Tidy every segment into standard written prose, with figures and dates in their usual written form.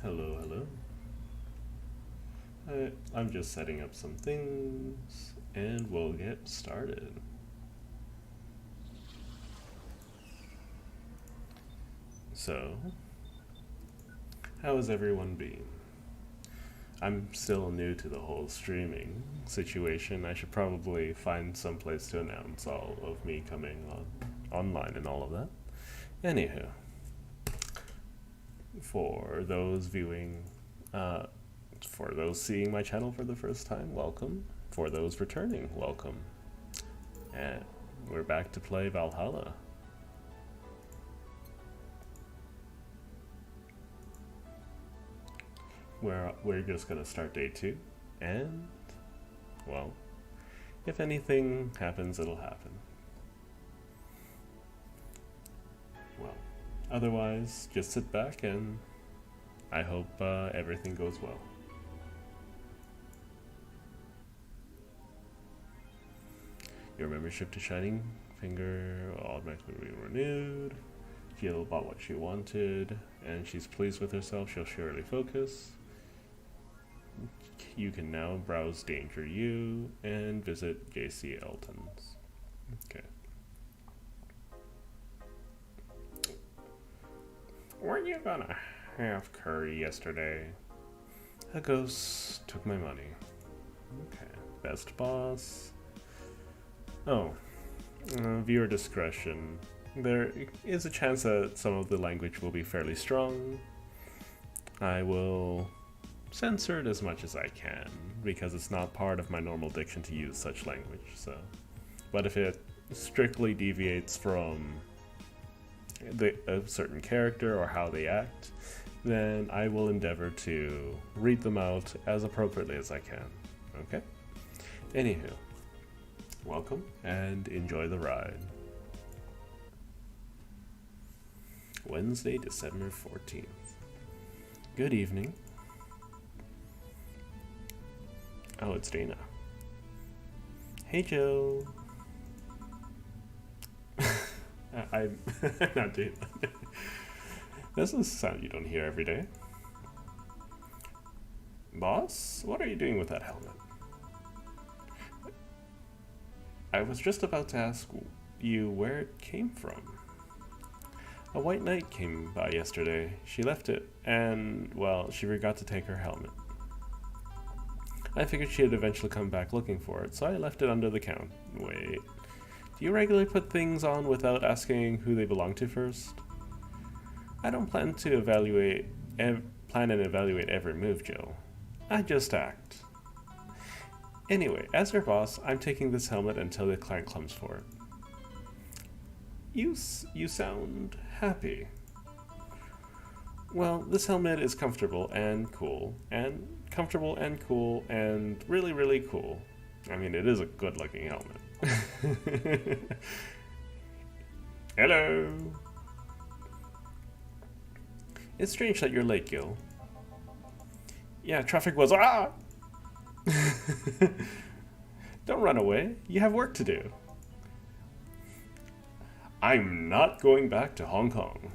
Hello, hello. I'm just setting up some things and we'll get started. So, how has everyone been? I'm still new to the whole streaming situation. I should probably find some place to announce all of me coming online and all of that. Anywho, for those viewing, uh, for those seeing my channel for the first time, welcome. For those returning, welcome. And we're back to play Valhalla. We're just gonna start day 2, and well, if anything happens, it'll happen. Well, otherwise, just sit back and I hope everything goes well. Your membership to Shining Finger will automatically be renewed. Jill bought what she wanted, and she's pleased with herself. She'll surely focus. You can now browse Danger U and visit JC Elton's. Okay. Weren't you gonna have curry yesterday? A ghost took my money. Okay. Best boss. Oh. Viewer discretion. There is a chance that some of the language will be fairly strong. I will censor it as much as I can because it's not part of my normal diction to use such language. But if it strictly deviates from a certain character or how they act, then I will endeavor to read them out as appropriately as I can. Okay? Anywho, welcome and enjoy the ride. Wednesday, December 14th. Good evening. Oh, it's Dana. Hey, Joe. I'm not Dana. This is a sound you don't hear every day. Boss, what are you doing with that helmet? I was just about to ask you where it came from. A white knight came by yesterday. She left it, and, well, she forgot to take her helmet. I figured she'd eventually come back looking for it, so I left it under the count. Wait, do you regularly put things on without asking who they belong to first? I don't plan to plan and evaluate every move, Jill. I just act. Anyway, as your boss, I'm taking this helmet until the client comes for it. You sound happy. Well, this helmet is comfortable and cool, and really, really cool. I mean, it is a good-looking helmet. Hello! It's strange that you're late, Gil. Yeah, traffic was Don't run away. You have work to do. I'm not going back to Hong Kong.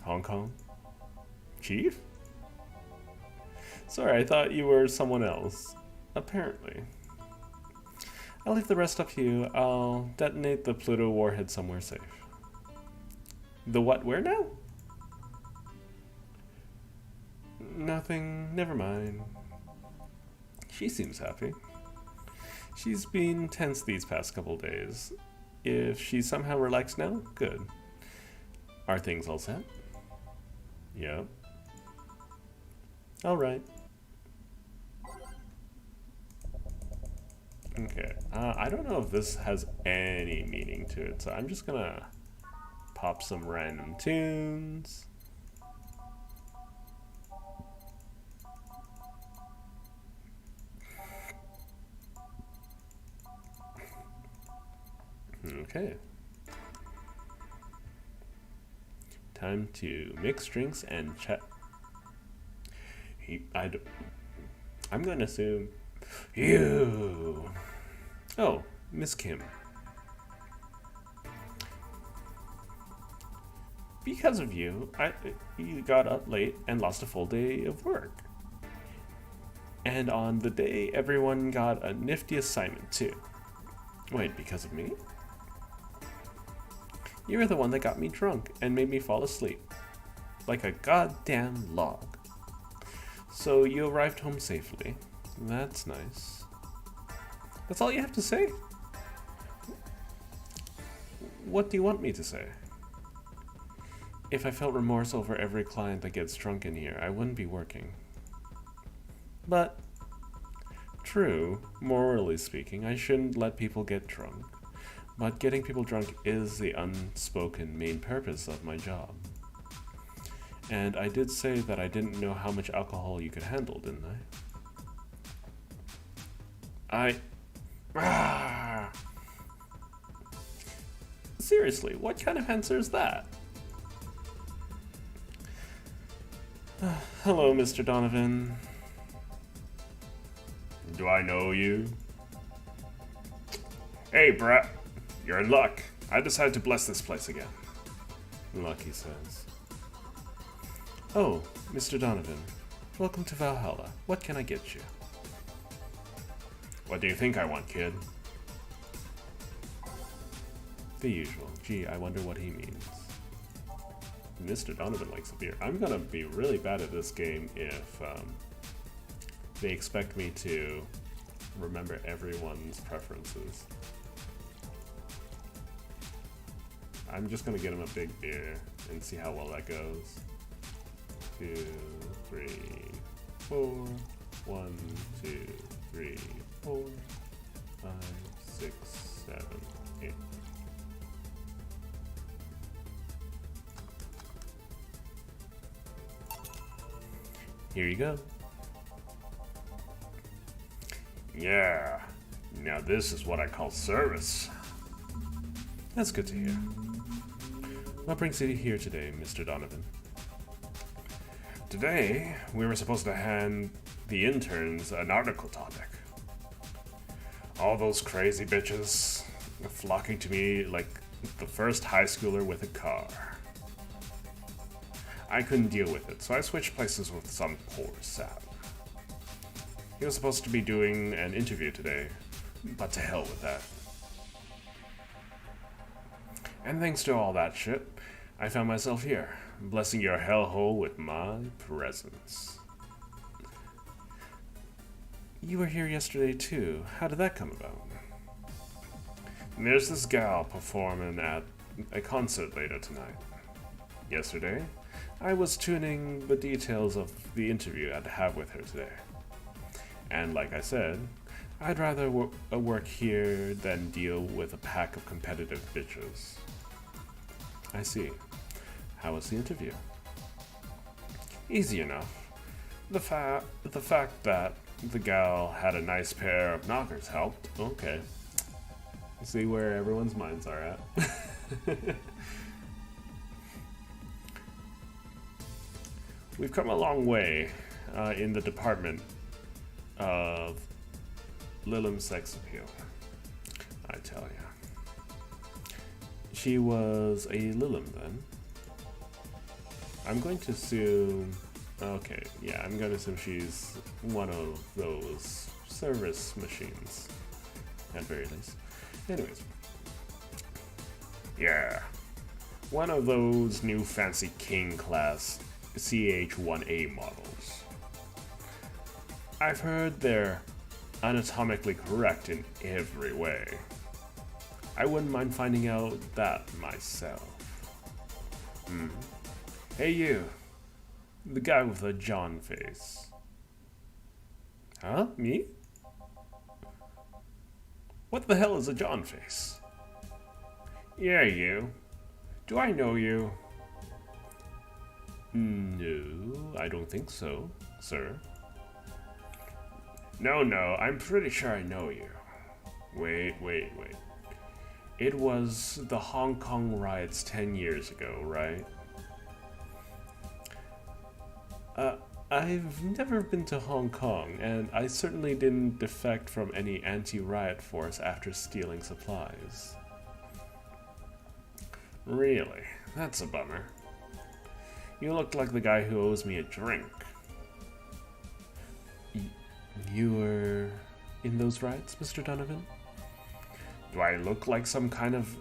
Hong Kong? Chief? Sorry, I thought you were someone else. Apparently. I'll leave the rest up to you. I'll detonate the Pluto warhead somewhere safe. The what? Where now? Nothing. Never mind. She seems happy. She's been tense these past couple days. If she's somehow relaxed now, good. Are things all set? Yep. Alright. Okay, I don't know if this has any meaning to it, so I'm just gonna pop some random tunes. Okay. Time to mix drinks and chat. I'm going to assume you. Oh, Miss Kim. Because of you, you got up late and lost a full day of work. And on the day, everyone got a nifty assignment too. Wait, because of me? You were the one that got me drunk and made me fall asleep. Like a goddamn log. So you arrived home safely. That's nice. That's all you have to say? What do you want me to say? If I felt remorse over every client that gets drunk in here, I wouldn't be working. But, true, morally speaking, I shouldn't let people get drunk. But getting people drunk is the unspoken main purpose of my job. And I did say that I didn't know how much alcohol you could handle, didn't I? Seriously, what kind of answer is that? Hello, Mr. Donovan. Do I know you? Hey, Brett. You're in luck. I decided to bless this place again. Luck, he says. Oh, Mr. Donovan. Welcome to Valhalla. What can I get you? What do you think I want, kid? The usual. Gee, I wonder what he means. Mr. Donovan likes a beer. I'm gonna be really bad at this game if they expect me to remember everyone's preferences. I'm just gonna get him a big beer and see how well that goes. 2, 3, 4. 1, 2, 3, 4, 5, 6, 7, 8. Here you go. Yeah. Now this is what I call service. That's good to hear. What brings you here today, Mr. Donovan? Today, we were supposed to hand the interns an article topic. All those crazy bitches flocking to me like the first high schooler with a car. I couldn't deal with it, so I switched places with some poor sap. He was supposed to be doing an interview today, but to hell with that. And thanks to all that shit, I found myself here, blessing your hellhole with my presence. You were here yesterday too. How did that come about? There's this gal performing at a concert later tonight. Yesterday, I was tuning the details of the interview I'd have with her today. And like I said, I'd rather work here than deal with a pack of competitive bitches. I see. How was the interview? Easy enough. The fact that the gal had a nice pair of knockers helped. Okay. See where everyone's minds are at. We've come a long way in the department of Lilim's sex appeal, I tell ya. She was a Lilim then. I'm going to assume... Okay, yeah, I'm going to assume she's one of those service machines, at very least. Anyways. Yeah. One of those new fancy King class CH-1A models. I've heard they're anatomically correct in every way. I wouldn't mind finding out that myself. Hey you, the guy with the John face. Huh? Me? What the hell is a John face? Yeah, you. Do I know you? No, I don't think so, sir. No, I'm pretty sure I know you. Wait. It was the Hong Kong riots 10 years ago, right? I've never been to Hong Kong, and I certainly didn't defect from any anti-riot force after stealing supplies. Really? That's a bummer. You look like the guy who owes me a drink. You were in those riots, Mr. Donovan? Do I look like some kind of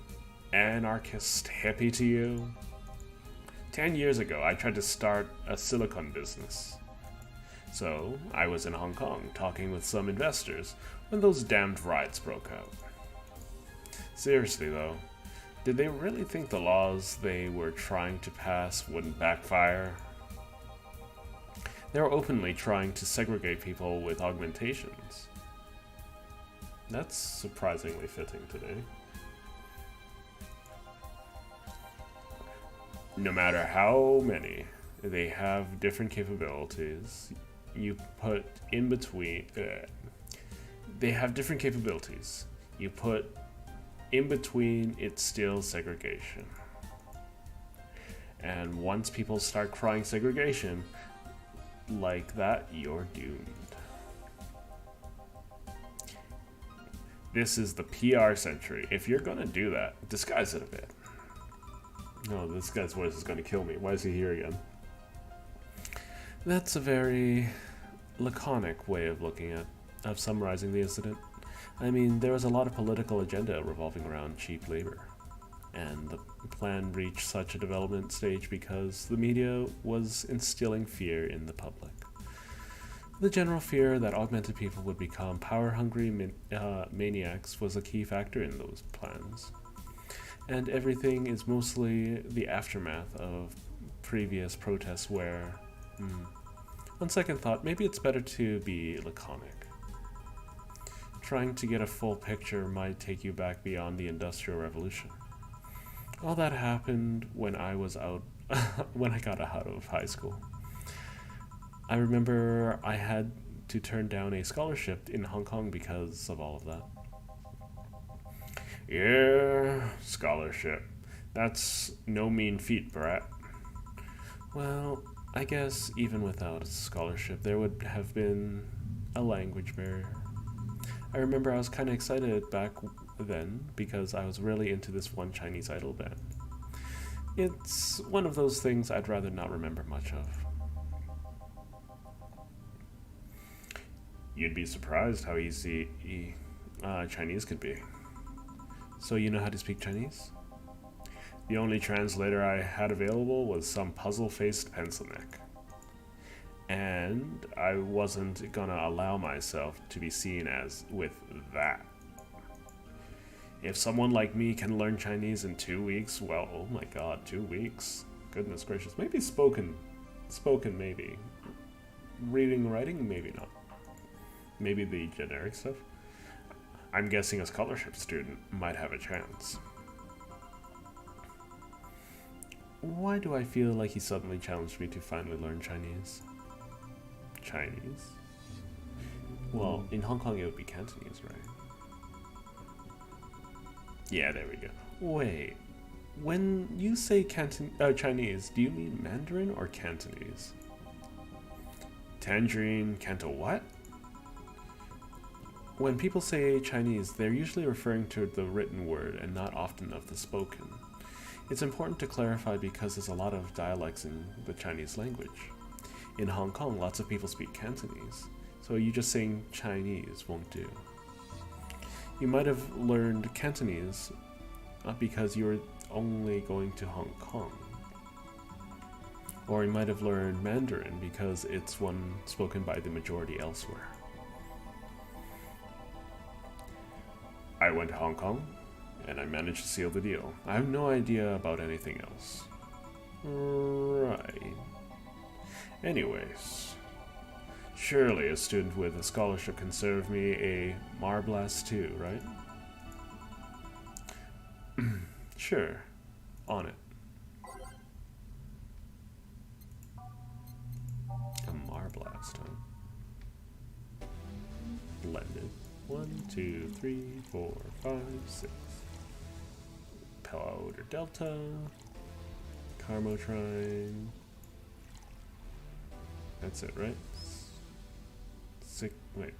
anarchist hippie to you? 10 years ago, I tried to start a silicone business. So, I was in Hong Kong talking with some investors when those damned riots broke out. Seriously though, did they really think the laws they were trying to pass wouldn't backfire? They were openly trying to segregate people with augmentations. That's surprisingly fitting today. No matter how many, they have different capabilities. You put in between... they have different capabilities. You put in between, it's still segregation. And once people start crying segregation like that, you're doomed. This is the PR century. If you're gonna do that, disguise it a bit. No, this guy's voice is gonna kill me. Why is he here again? That's a very laconic way of summarizing the incident. I mean, there was a lot of political agenda revolving around cheap labor. And the plan reached such a development stage because the media was instilling fear in the public. The general fear that augmented people would become power-hungry maniacs was a key factor in those plans. And everything is mostly the aftermath of previous protests where, on second thought, maybe it's better to be laconic. Trying to get a full picture might take you back beyond the Industrial Revolution. All that happened when I was when I got out of high school. I remember I had to turn down a scholarship in Hong Kong because of all of that. Yeah, scholarship. That's no mean feat, brat. Well, I guess even without a scholarship, there would have been a language barrier. I remember I was kind of excited back then because I was really into this one Chinese idol band. It's one of those things I'd rather not remember much of. You'd be surprised how easy Chinese could be. So you know how to speak Chinese? The only translator I had available was some puzzle-faced pencil neck. And I wasn't gonna allow myself to be seen as with that. If someone like me can learn Chinese in 2 weeks, well, oh my god, 2 weeks? Goodness gracious. Maybe spoken maybe. Reading, writing, maybe not. Maybe the generic stuff. I'm guessing a scholarship student might have a chance. Why do I feel like he suddenly challenged me to finally learn Chinese? Chinese? Well, in Hong Kong it would be Cantonese, right? Yeah, there we go. Wait, when you say Chinese, do you mean Mandarin or Cantonese? Tangerine, Canto what? When people say Chinese, they're usually referring to the written word and not often of the spoken. It's important to clarify because there's a lot of dialects in the Chinese language. In Hong Kong, lots of people speak Cantonese, so you just saying Chinese won't do. You might have learned Cantonese because you were only going to Hong Kong. Or you might have learned Mandarin because it's one spoken by the majority elsewhere. I went to Hong Kong, and I managed to seal the deal. I have no idea about anything else. Right. Anyways, surely a student with a scholarship can serve me a Marblast too, right? Sure. On it. A Marblast, huh? Blended. 1, 2, 3, 4, 5, 6. Powder Delta. Carmotrine. That's it, right? Wait.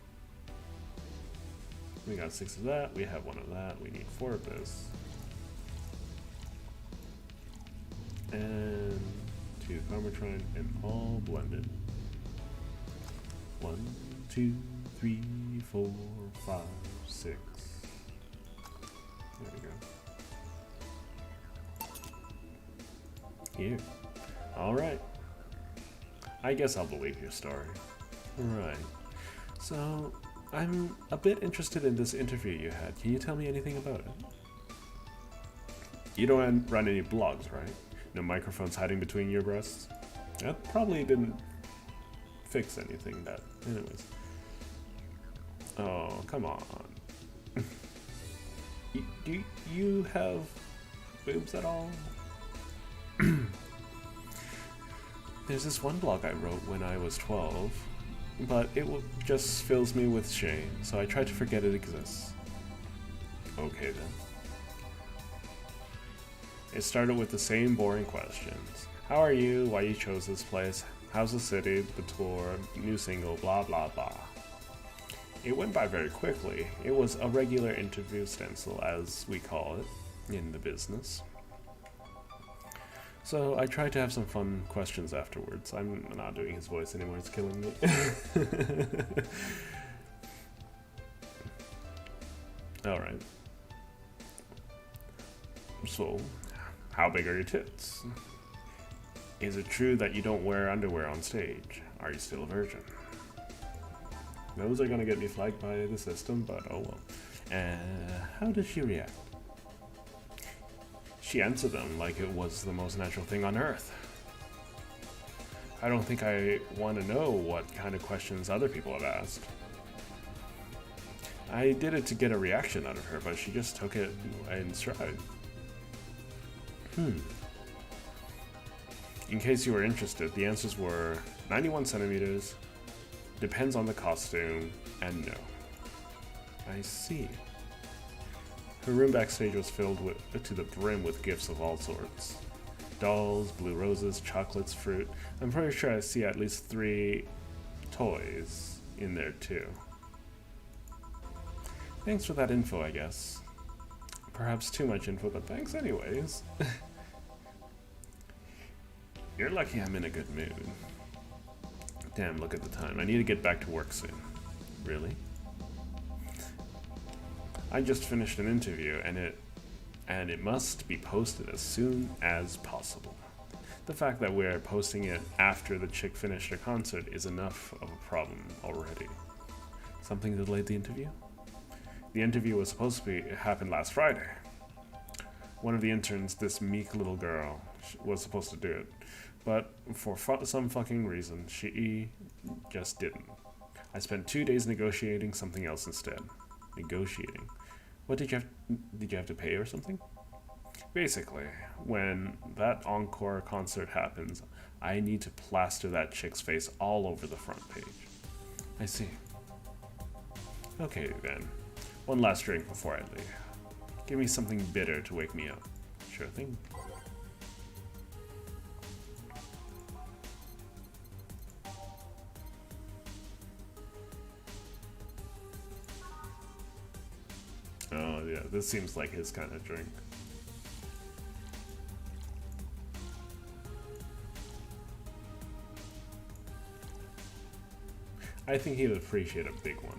We got 6 of that. We have 1 of that. We need 4 of this. And to Farmertrine, and all blended. 1, 2, 3, 4, 5, 6. There we go. Here. Alright. I guess I'll believe your story. Right. So, I'm a bit interested in this interview you had. Can you tell me anything about it? You don't run any blogs, right? No microphones hiding between your breasts? That probably didn't fix anything, that. Anyways. Oh, come on. Do you have boobs at all? There's this one blog I wrote when I was 12, but it just fills me with shame, so I try to forget it exists. Okay then. It started with the same boring questions. How are you? Why you chose this place? How's the city? The tour? New single? Blah blah blah. It went by very quickly. It was a regular interview stencil, as we call it in the business. So I tried to have some fun questions afterwards. I'm not doing his voice anymore, it's killing me. Alright. So, how big are your tits? Is it true that you don't wear underwear on stage? Are you still a virgin? Those are gonna get me flagged by the system, but oh well. How does she react? She answered them like it was the most natural thing on earth. I don't think I want to know what kind of questions other people have asked. I did it to get a reaction out of her, but she just took it in stride. In case you were interested, the answers were 91 centimeters, depends on the costume, and no. I see. Her room backstage was filled to the brim with gifts of all sorts. Dolls, blue roses, chocolates, fruit. I'm pretty sure I see at least 3 toys in there too. Thanks for that info, I guess. Perhaps too much info, but thanks anyways. You're lucky I'm in a good mood. Damn, look at the time. I need to get back to work soon. Really? I just finished an interview, and it must be posted as soon as possible. The fact that we're posting it after the chick finished her concert is enough of a problem already. Something delayed the interview? The interview was supposed to happen last Friday. One of the interns, this meek little girl, was supposed to do it, but for some fucking reason, she just didn't. I spent 2 days negotiating something else instead. Negotiating. What did you have to pay or something? Basically, when that encore concert happens, I need to plaster that chick's face all over the front page. I see. Okay then. One last drink before I leave. Give me something bitter to wake me up. Sure thing. Oh yeah, this seems like his kind of drink. I think he'd appreciate a big one.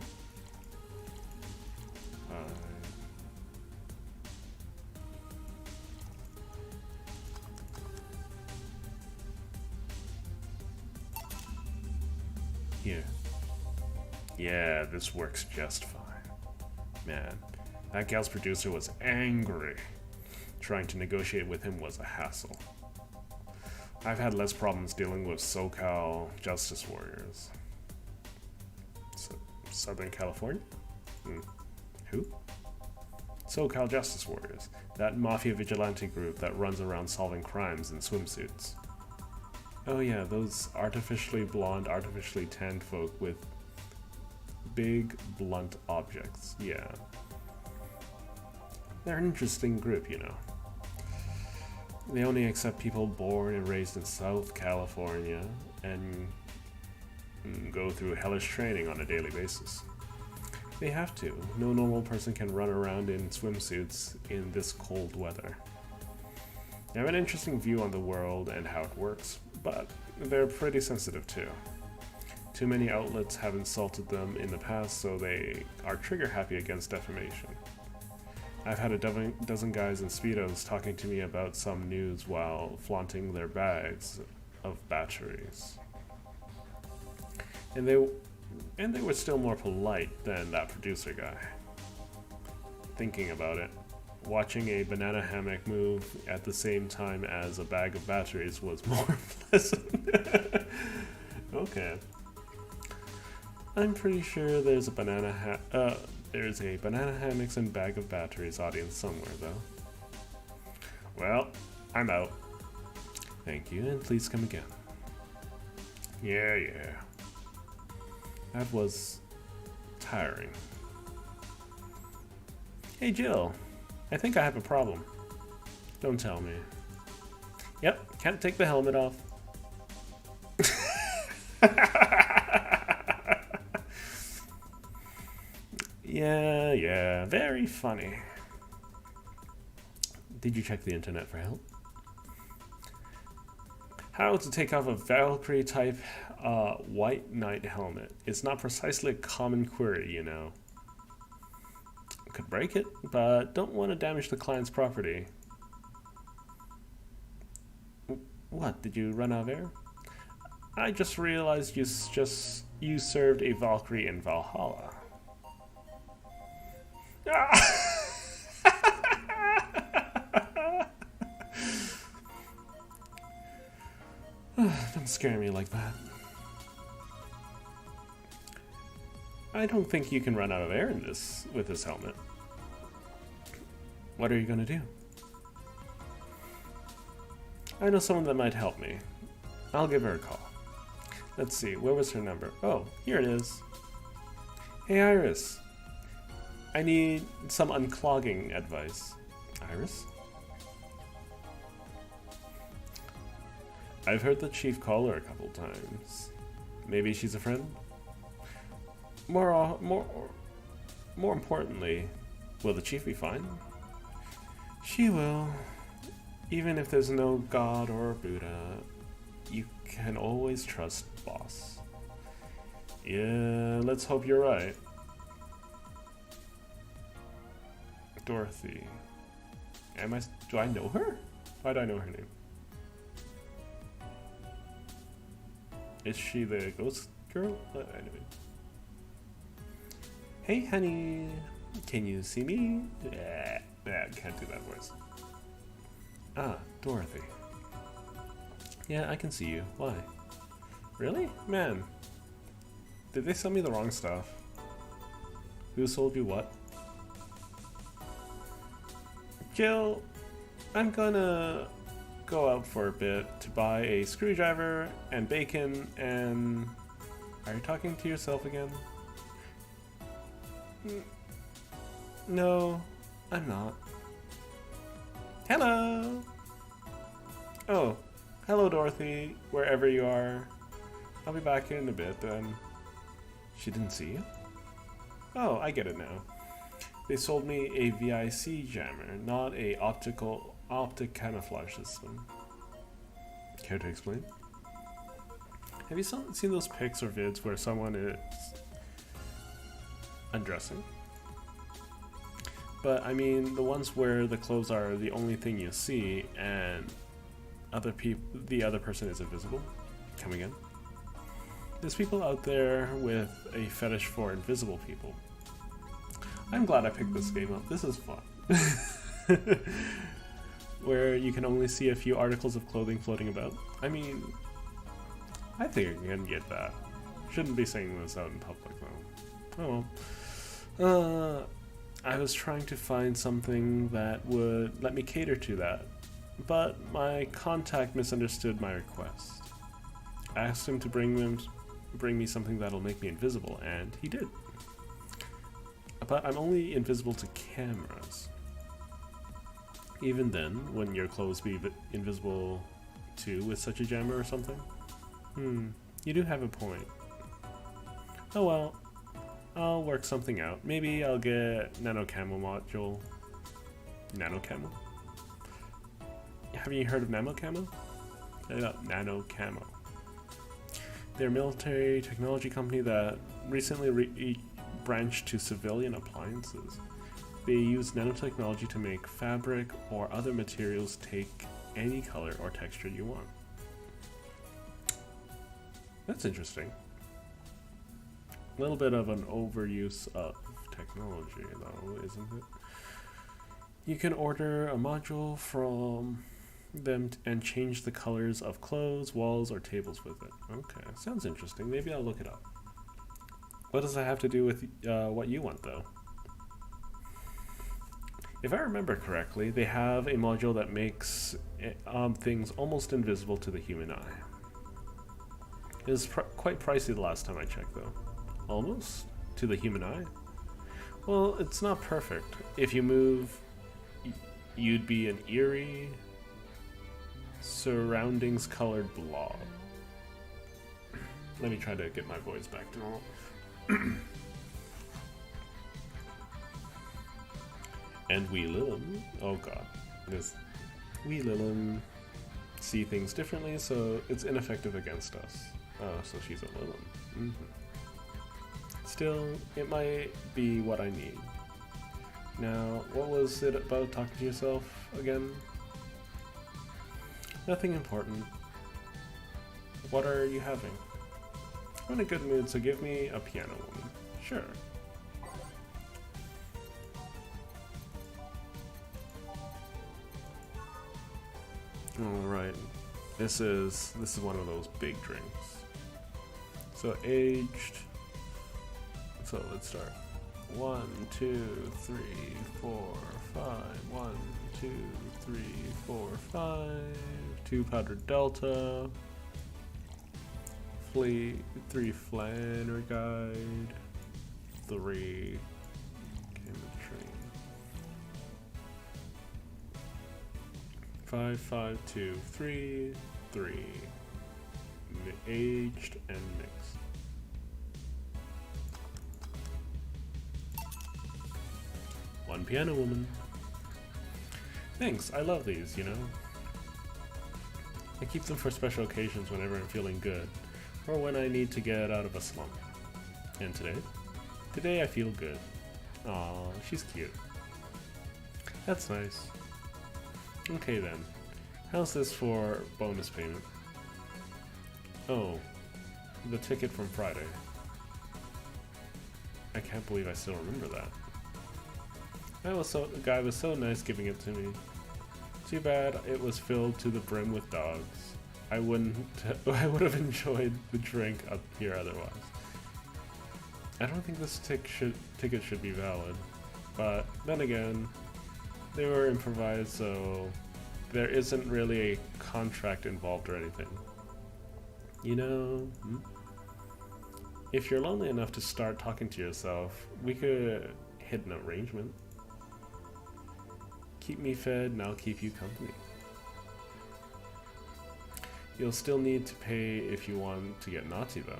Here. Yeah, this works just fine. Man, that gal's producer was angry. Trying to negotiate with him was a hassle. I've had less problems dealing with SoCal Justice Warriors. Southern California? Who? SoCal Justice Warriors. That mafia vigilante group that runs around solving crimes in swimsuits. Oh yeah, those artificially blonde, artificially tanned folk with big, blunt objects. Yeah. They're an interesting group, you know. They only accept people born and raised in South California and go through hellish training on a daily basis. They have to. No normal person can run around in swimsuits in this cold weather. They have an interesting view on the world and how it works, but they're pretty sensitive too. Too many outlets have insulted them in the past, so they are trigger happy against defamation. I've had a dozen guys in Speedos talking to me about some news while flaunting their bags of batteries. And they were still more polite than that producer guy. Thinking about it, watching a banana hammock move at the same time as a bag of batteries was more pleasant. Okay. I'm pretty sure there's a banana hammocks and bag of batteries audience somewhere, though. Well, I'm out. Thank you, and please come again. Yeah. That was tiring. Hey, Jill. I think I have a problem. Don't tell me. Yep, can't take the helmet off. Yeah, very funny. Did you check the internet for help? How to take off a Valkyrie type White Knight helmet. It's not precisely a common query, you know. Could break it, but don't want to damage the client's property. What, did you run out of air? I just realized you served a Valkyrie in Valhalla. Don't scare me like that. I don't think you can run out of air with this helmet. What are you gonna do? I know someone that might help me. I'll give her a call. Let's see, where was her number? Oh, here it is. Hey Iris. I need some unclogging advice. Iris? I've heard the chief call her a couple times. Maybe she's a friend? More importantly, will the chief be fine? She will. Even if there's no God or Buddha, you can always trust boss. Yeah, let's hope you're right. Dorothy. Do I know her? Why do I know her name? Is she the ghost girl? Anyway. Hey honey, can you see me? Can't do that voice. Ah, Dorothy. Yeah, I can see you. Why? Really? Man. Did they sell me the wrong stuff? Who sold you what? Jill, I'm gonna go out for a bit to buy a screwdriver and bacon and... Are you talking to yourself again? No, I'm not. Hello! Oh, hello Dorothy, wherever you are. I'll be back in a bit then. She didn't see you? Oh, I get it now. They sold me a VIC jammer, not a optic camouflage system. Care to explain? Have you seen those pics or vids where someone is undressing? But I mean the ones where the clothes are the only thing you see and the other person is invisible? Come again? There's people out there with a fetish for invisible people. I'm glad I picked this game up. This is fun. Where you can only see a few articles of clothing floating about. I mean, I think I can get that. Shouldn't be saying this out in public though. Oh well. I was trying to find something that would let me cater to that, but my contact misunderstood my request. I asked him to bring me something that'll make me invisible, and he did. But I'm only invisible to cameras. Even then, wouldn't your clothes be invisible too with such a jammer or something? You do have a point. Oh well, I'll work something out. Maybe I'll get nano camo module. Nano camo? Have you heard of nano camo? They got Nano Camo. They're a military technology company that recently branched to civilian appliances. They use nanotechnology to make fabric or other materials take any color or texture you want. That's interesting. A little bit of an overuse of technology, though, isn't it? You can order a module from them and change the colors of clothes, walls, or tables with it. Okay, sounds interesting. Maybe I'll look it up. What does that have to do with what you want, though? If I remember correctly, they have a module that makes things almost invisible to the human eye. It was quite pricey the last time I checked, though. Almost? To the human eye? Well, it's not perfect. If you move, you'd be an eerie, surroundings colored blob. Let me try to get my voice back to normal. And we Lilum, oh god, we Lilum see things differently, so it's ineffective against us. Oh, so she's a Lilum. Still, it might be what I need. Now, what was it about talking to yourself again? Nothing important. What are you having? I'm in a good mood, so give me a piano woman. Sure. Alright. This is one of those big drinks. So aged. So let's start. 1, 2, 3, 4, 5. 1, 2, 3, 4, 5. 2 powdered delta. 3 flanner guide. 3 chemistry. 5, 5, 2, 3, 3. Aged and mixed. One piano woman. Thanks, I love these, you know. I keep them for special occasions whenever I'm feeling good, or when I need to get out of a slump. And today? Today I feel good. Aw, she's cute. That's nice. Okay then, how's this for bonus payment? Oh, the ticket from Friday. I can't believe I still remember that. The guy was so nice giving it to me. Too bad it was filled to the brim with dogs. I would have enjoyed the drink up here otherwise. I don't think this ticket should be valid, but then again, they were improvised, so there isn't really a contract involved or anything. You know, if you're lonely enough to start talking to yourself, we could hit an arrangement. Keep me fed and I'll keep you company. You'll still need to pay if you want to get naughty though.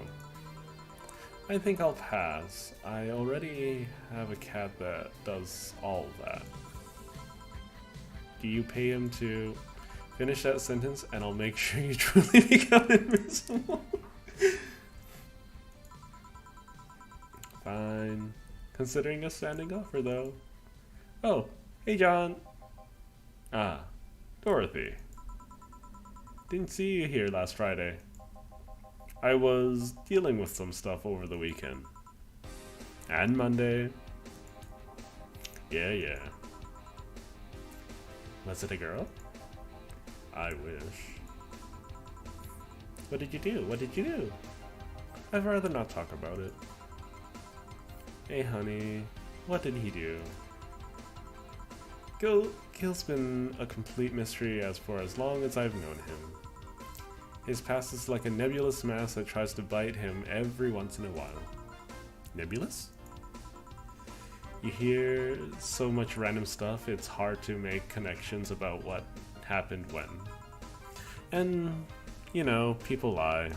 I think I'll pass. I already have a cat that does all that. Do you pay him to finish that sentence and I'll make sure you truly become invisible? Fine. Considering a standing offer though. Oh, hey John. Ah, Dorothy. Didn't see you here last Friday. I was dealing with some stuff over the weekend. And Monday. Yeah. Was it a girl? I wish. What did you do? I'd rather not talk about it. Hey honey, what did he do? Gil's been a complete mystery for as long as I've known him. His past is like a nebulous mass that tries to bite him every once in a while. Nebulous? You hear so much random stuff, it's hard to make connections about what happened when. And, you know, people lie.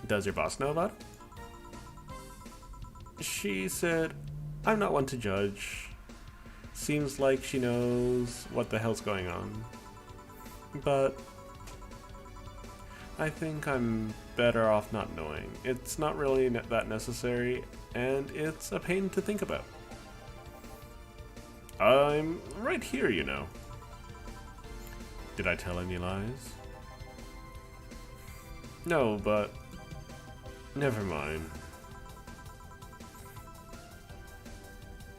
Does your boss know about it? She said, I'm not one to judge. Seems like she knows what the hell's going on. but I think I'm better off not knowing. It's not really that necessary, and it's a pain to think about. I'm right here, you know. Did I tell any lies? No, but never mind.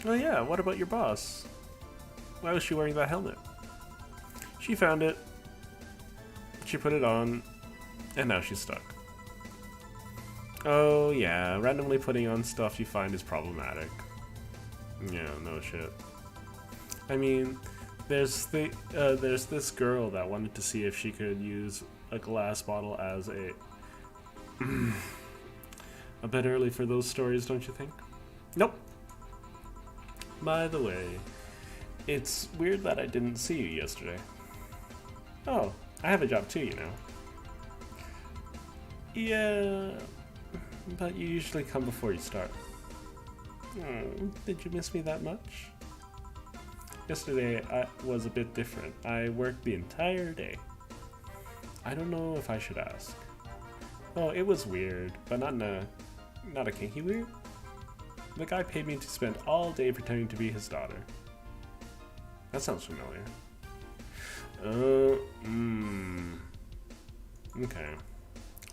Oh yeah, what about your boss? Why was she wearing that helmet? She found it, she put it on, and now she's stuck. Oh yeah, randomly putting on stuff you find is problematic. Yeah, no shit. I mean, there's this girl that wanted to see if she could use a glass bottle as a a bit early for those stories, don't you think? Nope. By the way, it's weird that I didn't see you yesterday. Oh, I have a job too, you know. Yeah, but you usually come before you start. Did you miss me that much? Yesterday I was a bit different. I worked the entire day. I don't know if I should ask. Oh, it was weird, but not a kinky weird. The guy paid me to spend all day pretending to be his daughter. That sounds familiar. Okay.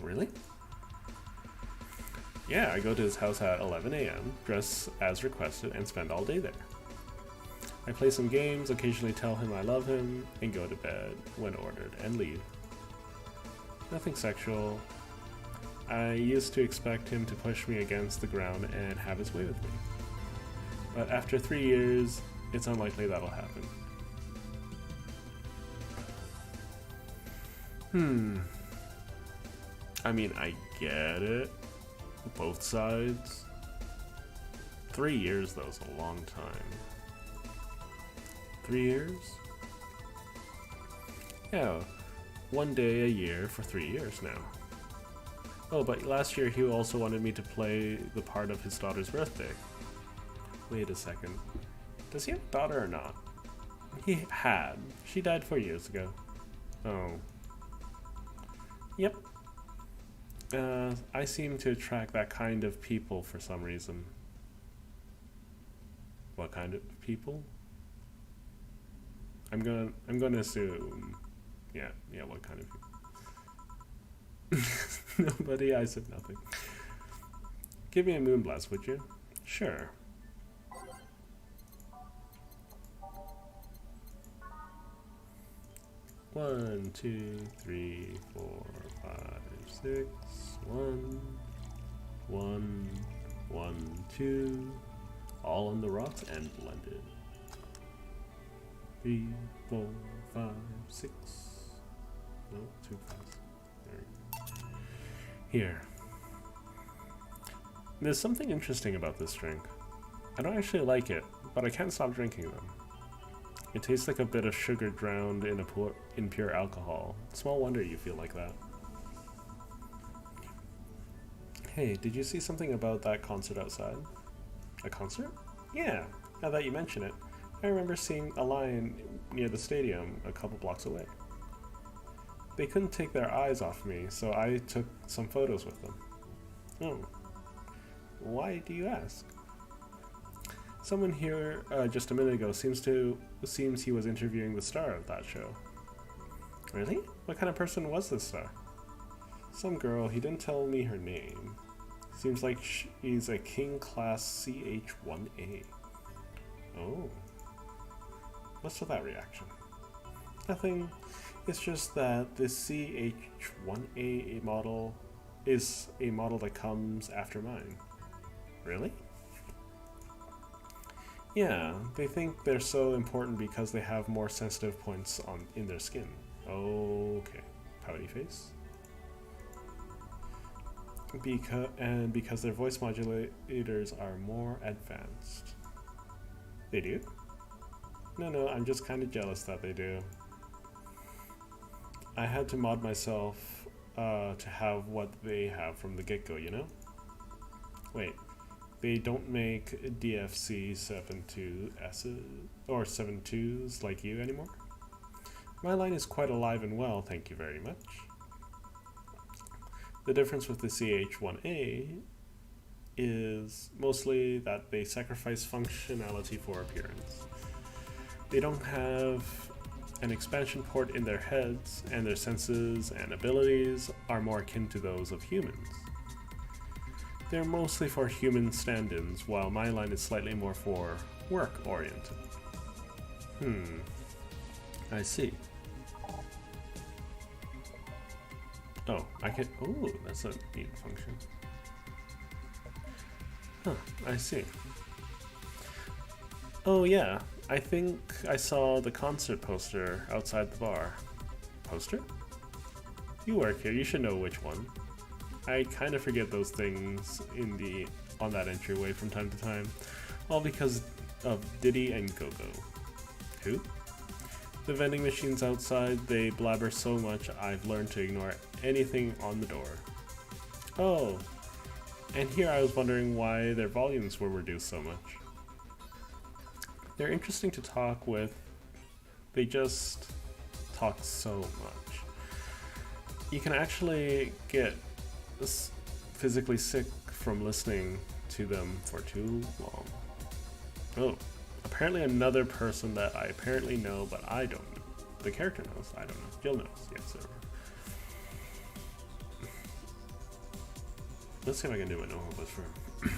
Really? Yeah, I go to his house at 11 a.m., dress as requested, and spend all day there. I play some games, occasionally tell him I love him, and go to bed when ordered, and leave. Nothing sexual. I used to expect him to push me against the ground and have his way with me. But after 3 years, it's unlikely that'll happen. I mean, I get it. Both sides. 3 years, though, is a long time. 3 years? Yeah, 1 day a year for 3 years now. Oh, but last year he also wanted me to play the part of his daughter's birthday. Wait a second. Does he have a daughter or not? He had. She died 4 years ago. Oh. Yep. I seem to attract that kind of people for some reason. What kind of people? I'm gonna assume. Yeah, what kind of people? Nobody, I said nothing. Give me a moonblast, would you? Sure. One, two, three, 4, 5, 6. 1, 1, 1, 2. All on the rocks and blended. 3, 4, 5, 6. No, too fast. There we go. Here. There's something interesting about this drink. I don't actually like it, but I can't stop drinking them. It tastes like a bit of sugar drowned in pure alcohol. Small wonder you feel like that. Hey, did you see something about that concert outside? A concert? Yeah, now that you mention it. I remember seeing a line near the stadium a couple blocks away. They couldn't take their eyes off me, so I took some photos with them. Oh. Why do you ask? Someone here just a minute ago seems he was interviewing the star of that show. Really? What kind of person was this star? Some girl, he didn't tell me her name. Seems like she's a King Class CH-1A. Oh. What's with that reaction? Nothing. It's just that this CH-1A model is a model that comes after mine. Really? Yeah, they think they're so important because they have more sensitive points in their skin. Okay. Pouty face? Because their voice modulators are more advanced. They do? No, I'm just kind of jealous that they do. I had to mod myself to have what they have from the get-go, you know? Wait, they don't make DFC 72s or 72s like you anymore? My line is quite alive and well, thank you very much. The difference with the CH-1A is mostly that they sacrifice functionality for appearance. They don't have an expansion port in their heads, and their senses and abilities are more akin to those of humans. They're mostly for human stand-ins, while my line is slightly more for work-oriented. I see. Oh, I can. Oh, that's a neat function. Huh, I see. Oh yeah, I think I saw the concert poster outside the bar. Poster? You work here, you should know which one. I kind of forget those things on that entryway from time to time, all because of Diddy and Go-Go. Who? The vending machines outside, they blabber so much I've learned to ignore anything on the door. Oh, and here I was wondering why their volumes were reduced so much. They're interesting to talk with, they just talk so much. You can actually get physically sick from listening to them for too long. Oh, apparently another person that I apparently know, but I don't know. The character knows, I don't know. Jill knows, yes, sir. Let's see if I can do my normal voice for him.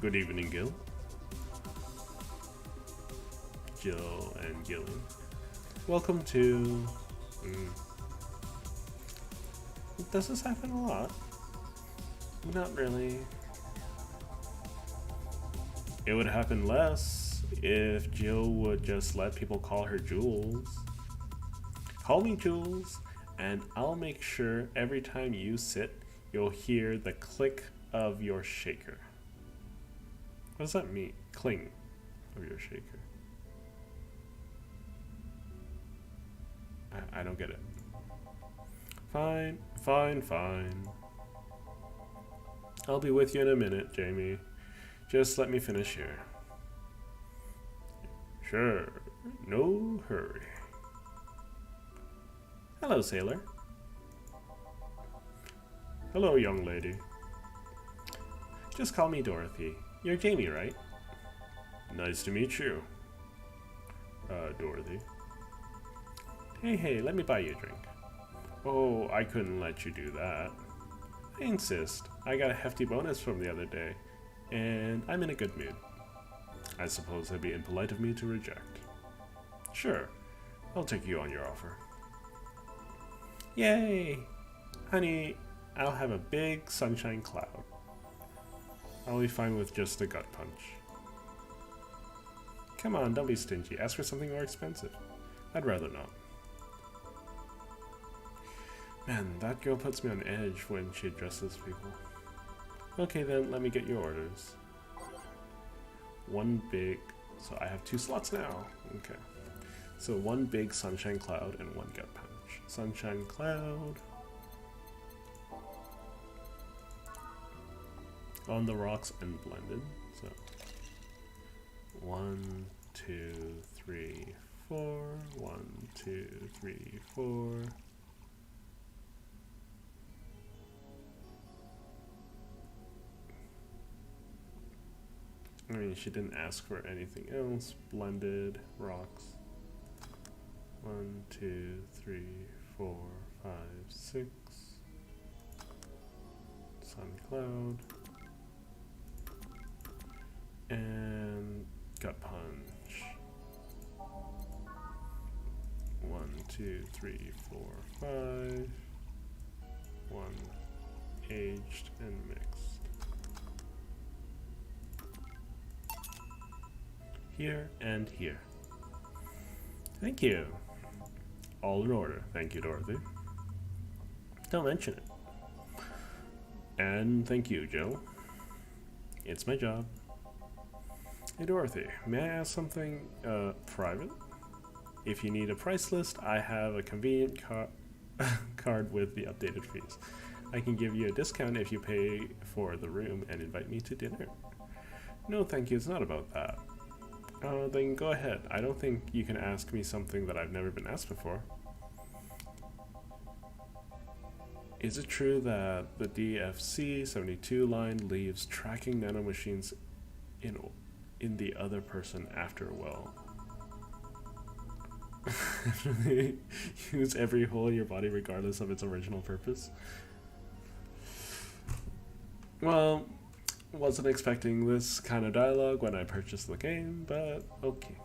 Good evening, Gil. Jill and Gilly. Welcome to... Does this happen a lot? Not really. It would happen less if Jill would just let people call her Jules. Call me Jules, and I'll make sure every time you sit, you'll hear the click of your shaker. What does that mean? Cling of your shaker. I don't get it. Fine, fine, fine. I'll be with you in a minute, Jamie. Just let me finish here. Sure, no hurry. Hello, sailor. Hello, young lady. Just call me Dorothy. You're Jamie, right? Nice to meet you. Dorothy. Hey, let me buy you a drink. Oh, I couldn't let you do that. I insist. I got a hefty bonus from the other day, and I'm in a good mood. I suppose it'd be impolite of me to reject. Sure, I'll take you on your offer. Yay! Honey, I'll have a big sunshine cloud. I'll be fine with just a gut punch. Come on, don't be stingy. Ask for something more expensive. I'd rather not. Man, that girl puts me on edge when she addresses people. Okay then, let me get your orders. One big... So I have 2 slots now. Okay. So 1 big sunshine cloud and 1 gut punch. Sunshine cloud. On the rocks and blended. So 1, 2, 3, 4. 1, 2, 3, 4. I mean, she didn't ask for anything else. Blended rocks. 1, 2, 3, 4, 5, 6. Sun cloud. And gut punch. 1, 2, 3, 4, 5. 1 aged and mixed. Here and here. Thank you. All in order. Thank you, Dorothy. Don't mention it. And thank you, Jill. It's my job. Hey, Dorothy, may I ask something private? If you need a price list, I have a convenient card with the updated fees. I can give you a discount if you pay for the room and invite me to dinner. No, thank you. It's not about that. Then go ahead. I don't think you can ask me something that I've never been asked before. Is it true that the DFC-72 line leaves tracking nanomachines in the other person after a well? They use every hole in your body regardless of its original purpose? Well, wasn't expecting this kind of dialogue when I purchased the game, but okay.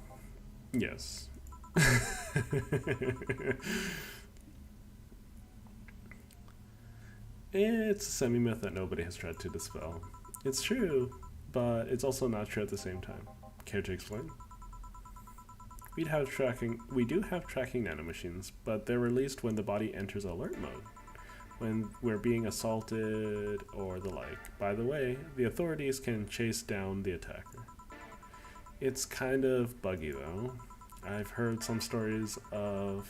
Yes. It's a semi-myth that nobody has tried to dispel. It's true, but it's also not true at the same time. Care to explain? We do have tracking nanomachines, but they're released when the body enters alert mode, when we're being assaulted or the like. By the way, the authorities can chase down the attacker. It's kind of buggy though. I've heard some stories of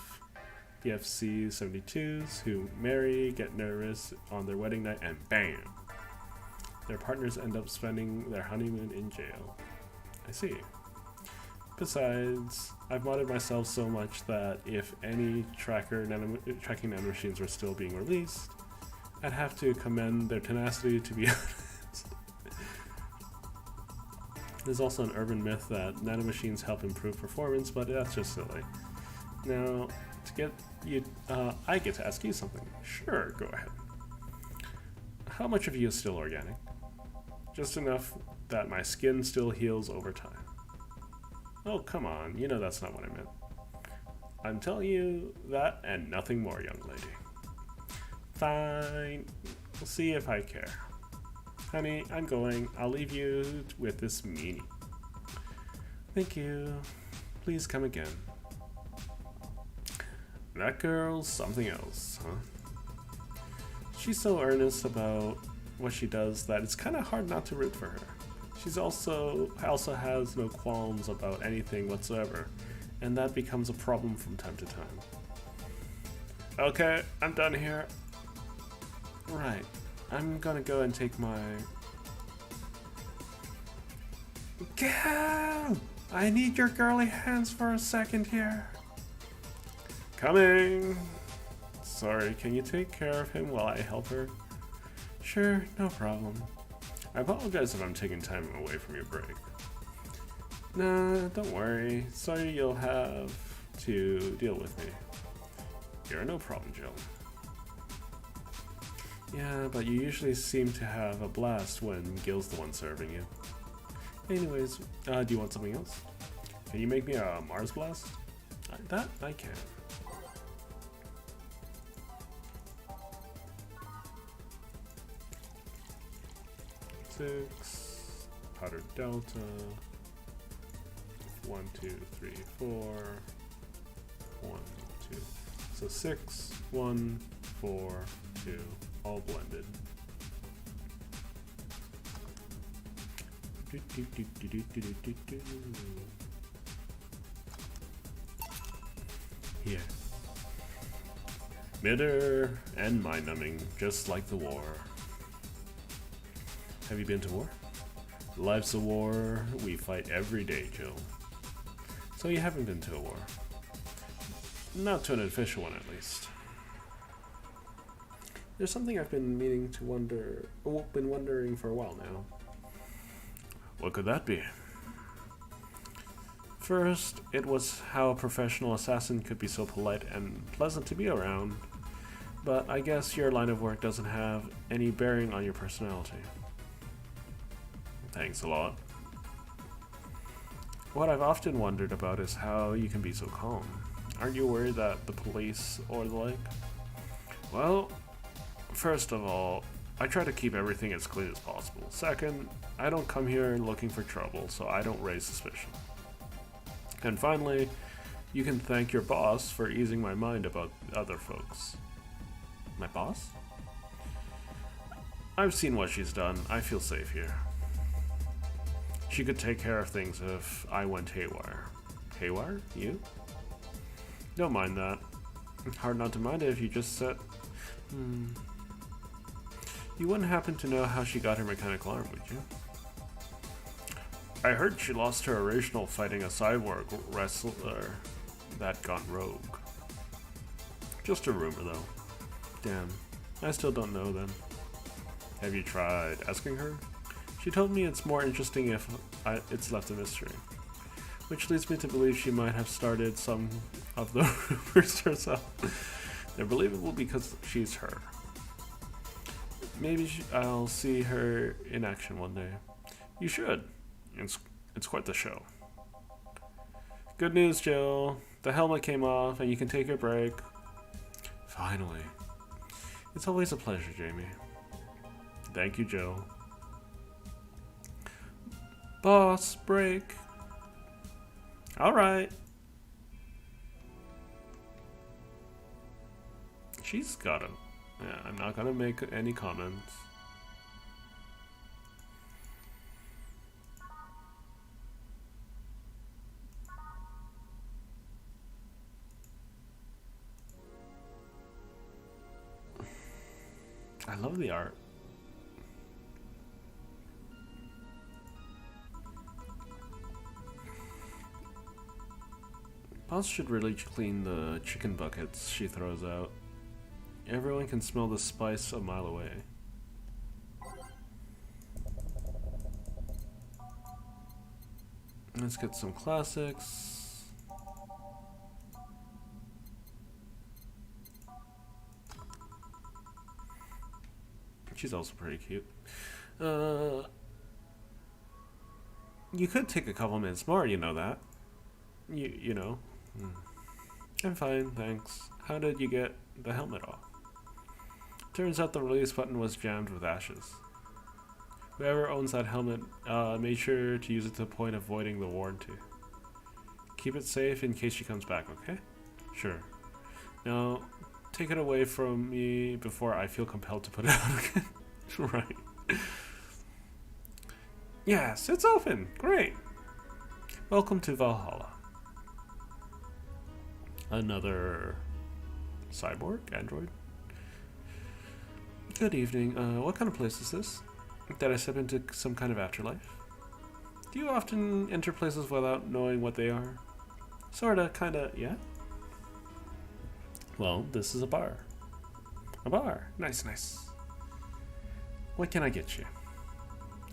DFC-72s who marry, get nervous on their wedding night, and BAM! Their partners end up spending their honeymoon in jail. I see. Besides, I've modded myself so much that if any tracking nanomachines were still being released, I'd have to commend their tenacity, to be honest. There's also an urban myth that nanomachines help improve performance, but that's just silly. Now, I get to ask you something. Sure, go ahead. How much of you is still organic? Just enough that my skin still heals over time. Oh, come on, you know that's not what I meant. I'm telling you that and nothing more, young lady. Fine, we'll see if I care. Honey, I'm going. I'll leave you with this meanie. Thank you. Please come again. That girl's something else, huh? She's so earnest about what she does that it's kind of hard not to root for her. She's also has no qualms about anything whatsoever, and that becomes a problem from time to time. Okay, I'm done here. Right, I'm gonna go and take my... Go! I need your girly hands for a second here. Coming! Sorry, can you take care of him while I help her? Sure, no problem. I apologize if I'm taking time away from your break. Nah, don't worry. Sorry you'll have to deal with me. You're no problem, Jill. Yeah, but you usually seem to have a blast when Gil's the one serving you. Anyways, do you want something else? Can you make me a Mars blast? That I can. Six, powdered delta, 1, 2, 3, 4, 1, 2. So 6, 1, 4, 2, all blended. Here. Bitter and mind-numbing, just like the war. Have you been to war? Life's a war, we fight every day, Jill. So you haven't been to a war. Not to an official one, at least. There's something I've been meaning to wondering for a while now. What could that be? First, it was how a professional assassin could be so polite and pleasant to be around, but I guess your line of work doesn't have any bearing on your personality. Thanks a lot. What I've often wondered about is how you can be so calm. Aren't you worried that the police or the like? Well, first of all, I try to keep everything as clean as possible. Second, I don't come here looking for trouble, so I don't raise suspicion. And finally, you can thank your boss for easing my mind about other folks. My boss? I've seen what she's done. I feel safe here. She could take care of things if I went haywire. Haywire? You? Don't mind that. Hard not to mind it if you just said... You wouldn't happen to know how she got her mechanical arm, would you? I heard she lost her original fighting a cyborg wrestler that gone rogue. Just a rumor though. Damn, I still don't know then. Have you tried asking her? She told me it's more interesting if it's left a mystery. Which leads me to believe she might have started some of the rumors herself. They're believable because she's her. Maybe I'll see her in action one day. You should. It's quite the show. Good news, Jill. The helmet came off and you can take your break. Finally. It's always a pleasure, Jamie. Thank you, Jill. Boss, break. Alright. She's got him. Yeah, I'm not gonna make any comments. I love the art. Boss should really clean the chicken buckets she throws out. Everyone can smell the spice a mile away. Let's get some classics. She's also pretty cute. You could take a couple minutes more, you know that. You know. I'm fine, thanks. How did you get the helmet off? Turns out the release button was jammed with ashes. Whoever owns that helmet made sure to use it to the point of voiding the warranty. Keep it safe in case she comes back, okay? Sure. Now, take it away from me before I feel compelled to put it out again. Right. Yes, it's open. Great. Welcome to Valhalla. Another cyborg? Android? Good evening. What kind of place is this? Did I step into some kind of afterlife? Do you often enter places without knowing what they are? Sorta, kinda, yeah? Well, this is a bar. A bar. Nice, nice. What can I get you?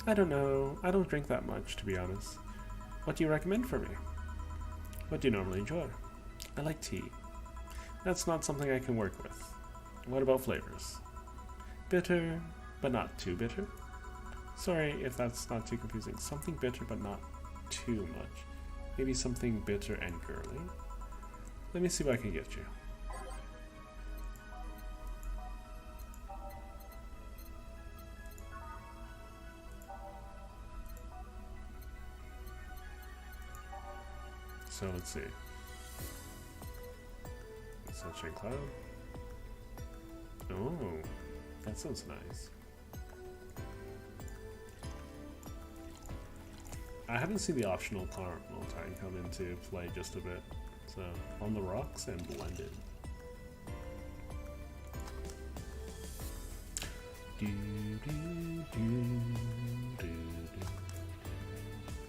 I don't know. I don't drink that much, to be honest. What do you recommend for me? What do you normally enjoy? I like tea. That's not something I can work with. What about flavors? Bitter, but not too bitter? Sorry if that's not too confusing. Something bitter, but not too much. Maybe something bitter and girly? Let me see what I can get you. So let's see. Sunshine Cloud. Oh, that sounds nice. I haven't seen the optional caramel time come into play just a bit. So, on the rocks and blended. Do, do, do, do, do.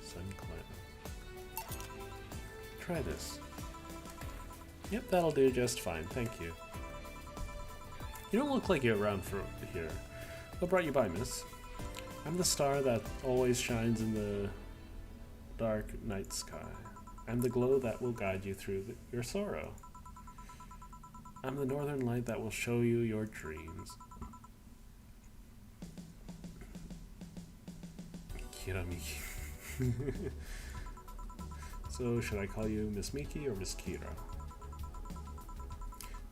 Sun Cloud. Try this. Yep, that'll do just fine, thank you. You don't look like you're around for here. What brought you by, miss? I'm the star that always shines in the dark night sky. I'm the glow that will guide you through your sorrow. I'm the northern light that will show you your dreams. Kiramiki. So, should I call you Miss Miki or Miss Kira?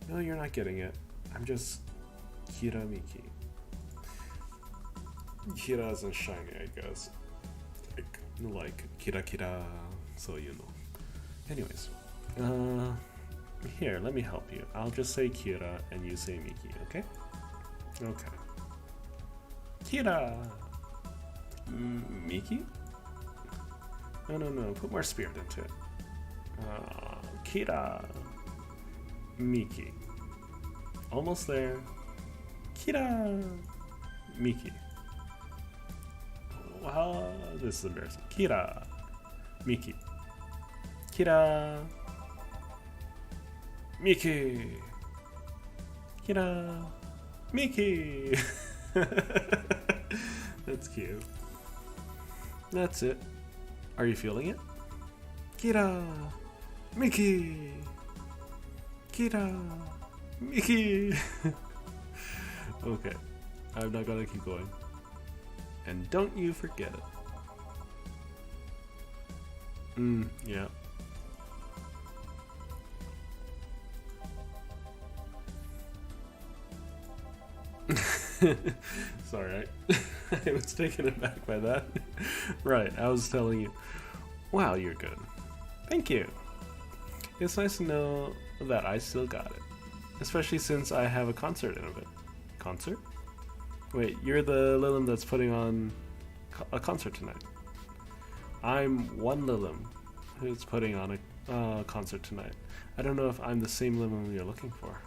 No, you're not getting it. I'm just Kiramiki. Kira isn't shiny, I guess. Like Kira Kira, so you know. Anyways, here, let me help you. I'll just say Kira and you say Miki, okay? Okay. Kira! Miki? No, put more spirit into it. Kira! Miki. Almost there. Kira! Miki. Wow, this is embarrassing. Kira. Miki. Kira. Miki. Kira. Miki. That's cute. That's it. Are you feeling it? Kira. Miki. Kira. Miki. Okay. I'm not gonna keep going. And don't you forget it. Yeah. Sorry, I was taken aback by that. Right, I was telling you. Wow, you're good. Thank you. It's nice to know that I still got it. Especially since I have a concert in a bit. Concert? Wait, you're the Lilim that's putting on a concert tonight. I'm one Lilim who's putting on a concert tonight. I don't know if I'm the same Lilim you're looking for.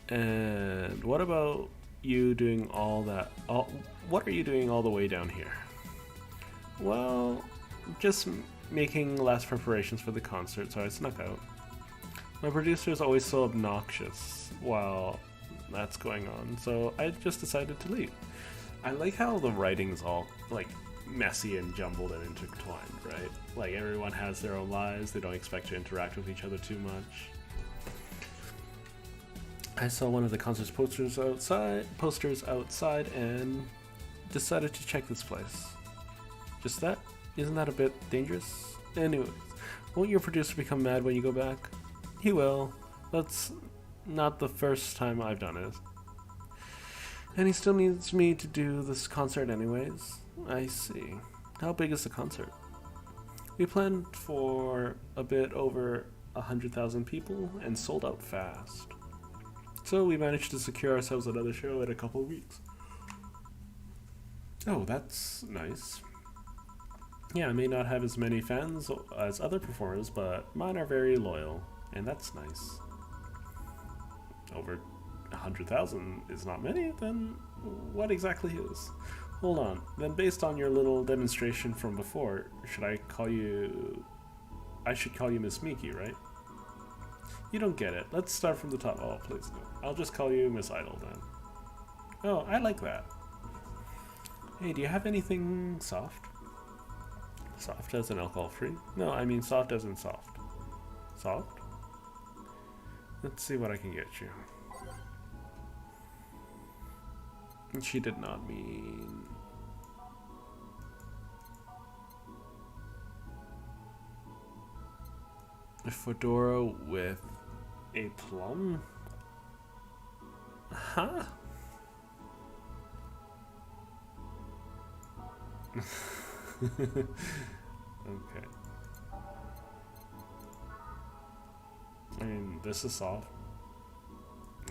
And what about you doing all that? What are you doing all the way down here? Well, just making last preparations for the concert, so I snuck out. My producer is always so obnoxious while that's going on, so I just decided to leave. I like how the writing's all like messy and jumbled and intertwined, right? Like everyone has their own lives, they don't expect to interact with each other too much. I saw one of the concert's posters outside and decided to check this place. Just that? Isn't that a bit dangerous? Anyways, won't your producer become mad when you go back? He will. That's not the first time I've done it. And he still needs me to do this concert anyways. I see. How big is the concert? We planned for a bit over 100,000 people and sold out fast. So we managed to secure ourselves another show in a couple of weeks. Oh, that's nice. Yeah, I may not have as many fans as other performers, but mine are very loyal, and that's nice. Over 100,000 is not many, then what exactly is? Hold on, then based on your little demonstration from before, I should call you Miss Miki, right? You don't get it. Let's start from the top. Oh, please no. I'll just call you Miss Idol then. Oh, I like that. Hey, do you have anything soft? Soft as in alcohol-free? No, I mean soft as in soft. Soft? Let's see what I can get you. She did not mean... a fedora with a plum? Huh? Okay. I mean, this is soft.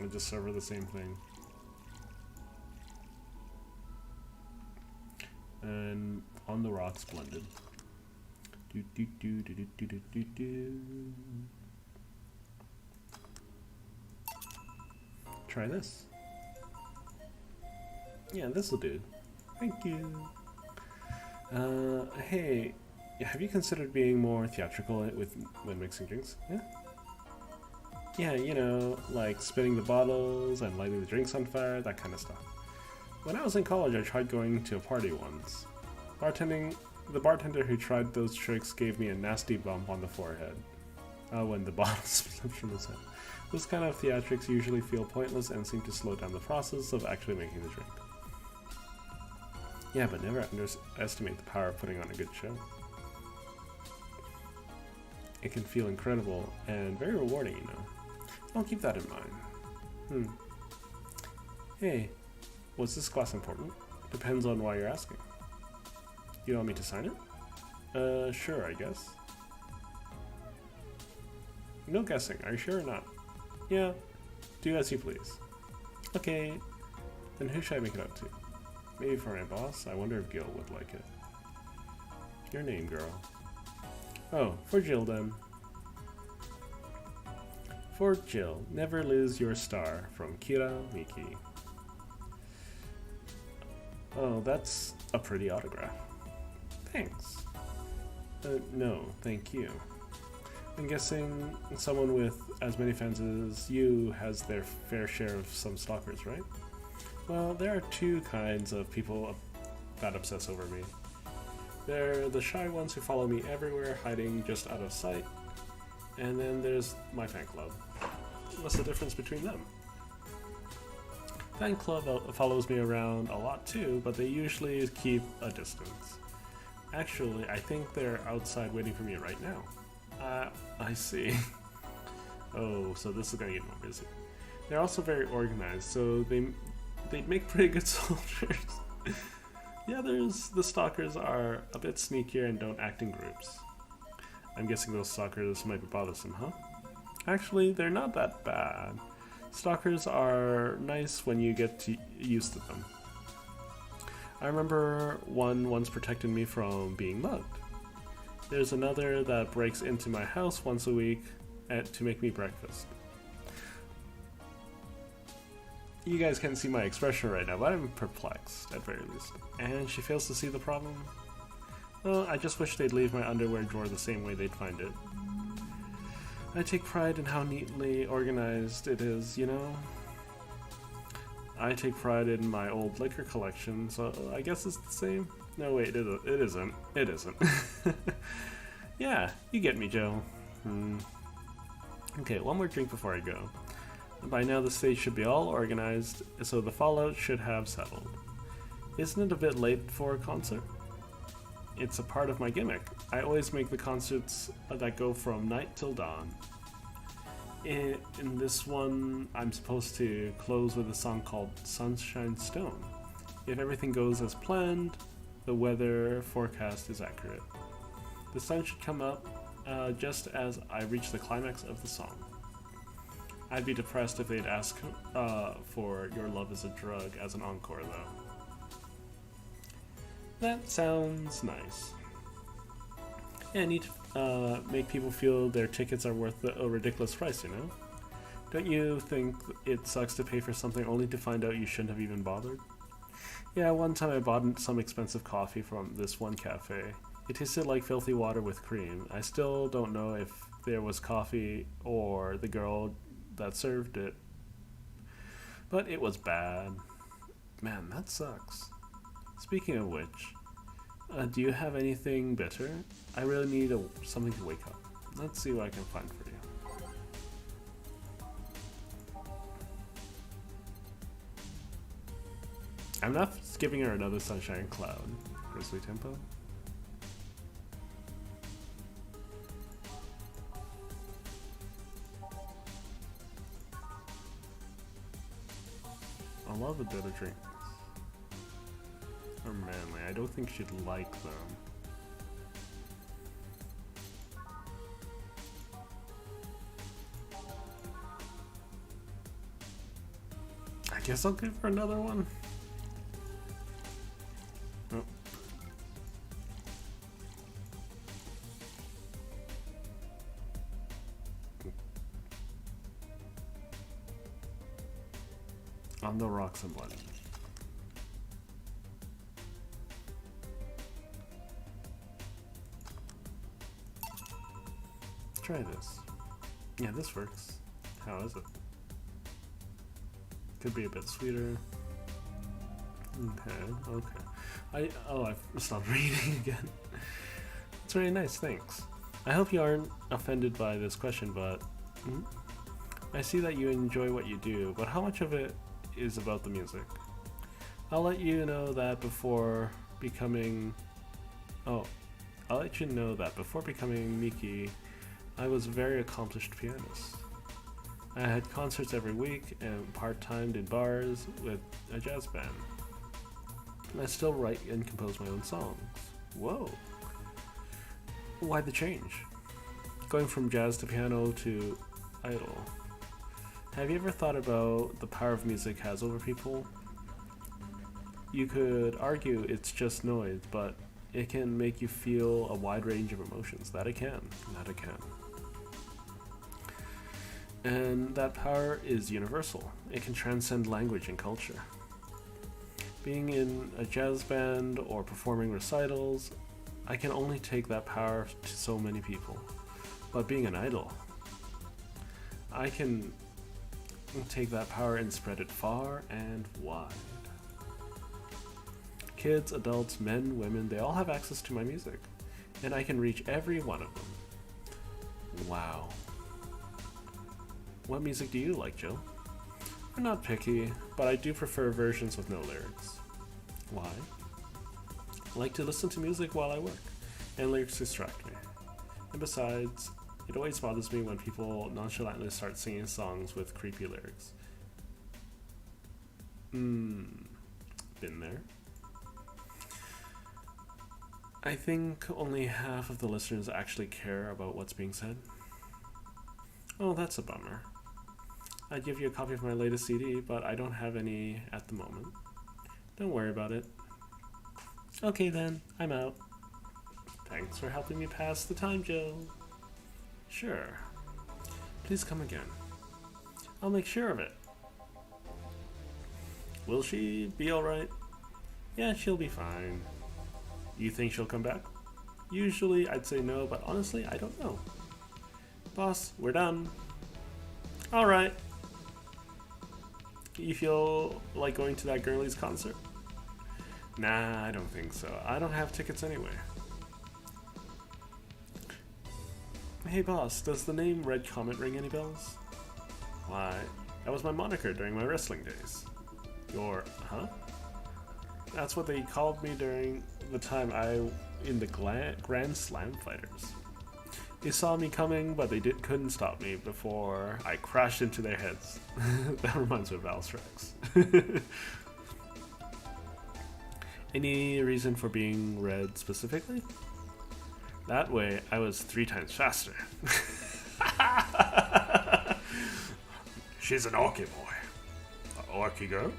I'll just serve her the same thing. And on the rocks blended. Do do do do do do do do. Try this. Yeah, this'll do. Thank you. Hey, have you considered being more theatrical when mixing drinks? Yeah? Yeah, you know, like spinning the bottles and lighting the drinks on fire, that kind of stuff. When I was in college, I tried going to a party once. The bartender who tried those tricks gave me a nasty bump on the forehead when the bottle slipped from his head. Those kind of theatrics usually feel pointless and seem to slow down the process of actually making the drink. Yeah, but never underestimate the power of putting on a good show. It can feel incredible and very rewarding, you know. I'll keep that in mind. Hey, was this glass important? Depends on why you're asking. You want me to sign it? Sure, I guess. No guessing, are you sure or not? Yeah, do as you please. Okay, then who should I make it out to? Maybe for my boss? I wonder if Gil would like it. Your name, girl. Oh, for Jill then. For Jill, never lose your star, from Kira Miki. Oh, that's a pretty autograph. Thanks. No, thank you. I'm guessing someone with as many fans as you has their fair share of some stalkers, right? Well, there are two kinds of people that obsess over me. They're the shy ones who follow me everywhere, hiding just out of sight. And then there's my fan club. What's the difference between them? Fan club follows me around a lot too, but they usually keep a distance. Actually, I think they're outside waiting for me right now. I see. Oh, so this is gonna get more busy. They're also very organized, so they make pretty good soldiers. Yeah, the stalkers are a bit sneakier and don't act in groups. I'm guessing those stalkers might be bothersome, huh? Actually, they're not that bad. Stalkers are nice when you get used to them. I remember one once protected me from being mugged. There's another that breaks into my house once a week to make me breakfast. You guys can't see my expression right now, but I'm perplexed, at very least. And she fails to see the problem? Well, I just wish they'd leave my underwear drawer the same way they'd find it. I take pride in how neatly organized it is, you know? I take pride in my old liquor collection, so I guess it's the same? No, wait, it isn't. It isn't. Yeah, you get me, Joe. Okay, one more drink before I go. By now the stage should be all organized, so the fallout should have settled. Isn't it a bit late for a concert? It's a part of my gimmick. I always make the concerts that go from night till dawn. In this one, I'm supposed to close with a song called Sunshine Stone. If everything goes as planned, the weather forecast is accurate. The sun should come up just as I reach the climax of the song. I'd be depressed if they'd ask for Your Love is a Drug as an encore, though. That sounds nice. Yeah, I need to make people feel their tickets are worth a ridiculous price, you know? Don't you think it sucks to pay for something only to find out you shouldn't have even bothered? Yeah, one time I bought some expensive coffee from this one cafe. It tasted like filthy water with cream. I still don't know if there was coffee or the girl that served it. But it was bad. Man, that sucks. Speaking of which, do you have anything bitter? I really need something to wake up. Let's see what I can find for you. I'm not giving her another sunshine cloud. Grizzly tempo. I love the bitter drinks. Or manly. I don't think she'd like them. I guess I'll give her another one. Oh. On the rocks and blood. Try this. Yeah, this works. How is it? Could be a bit sweeter. Okay. I've stopped reading again. It's very nice, thanks. I hope you aren't offended by this question, but I see that you enjoy what you do, but how much of it is about the music? I'll let you know that before becoming Miki, I was a very accomplished pianist. I had concerts every week and part-timed in bars with a jazz band. And I still write and compose my own songs. Whoa! Why the change? Going from jazz to piano to idol. Have you ever thought about the power of music has over people? You could argue it's just noise, but it can make you feel a wide range of emotions. That it can. And that power is universal. It can transcend language and culture. Being in a jazz band or performing recitals, I can only take that power to so many people. But being an idol, I can take that power and spread it far and wide. Kids, adults, men, women, they all have access to my music, and I can reach every one of them. Wow. What music do you like, Jill? I'm not picky, but I do prefer versions with no lyrics. Why? I like to listen to music while I work, and lyrics distract me. And besides, it always bothers me when people nonchalantly start singing songs with creepy lyrics. Been there. I think only half of the listeners actually care about what's being said. Oh, that's a bummer. I'd give you a copy of my latest CD, but I don't have any at the moment. Don't worry about it. Okay then, I'm out. Thanks for helping me pass the time, Joe. Sure. Please come again. I'll make sure of it. Will she be alright? Yeah, she'll be fine. You think she'll come back? Usually I'd say no, but honestly, I don't know. Boss, we're done. Alright. You feel like going to that girlie's concert? Nah, I don't think so. I don't have tickets anyway. Hey boss, does the name Red Comet ring any bells? Why, that was my moniker during my wrestling days. Huh? That's what they called me during the time in the Grand Slam fighters. They saw me coming, but they couldn't stop me before I crashed into their heads. That reminds me of Valstrax. Any reason for being red specifically? That way, I was 3 times faster. She's an Orky boy. An Orky girl?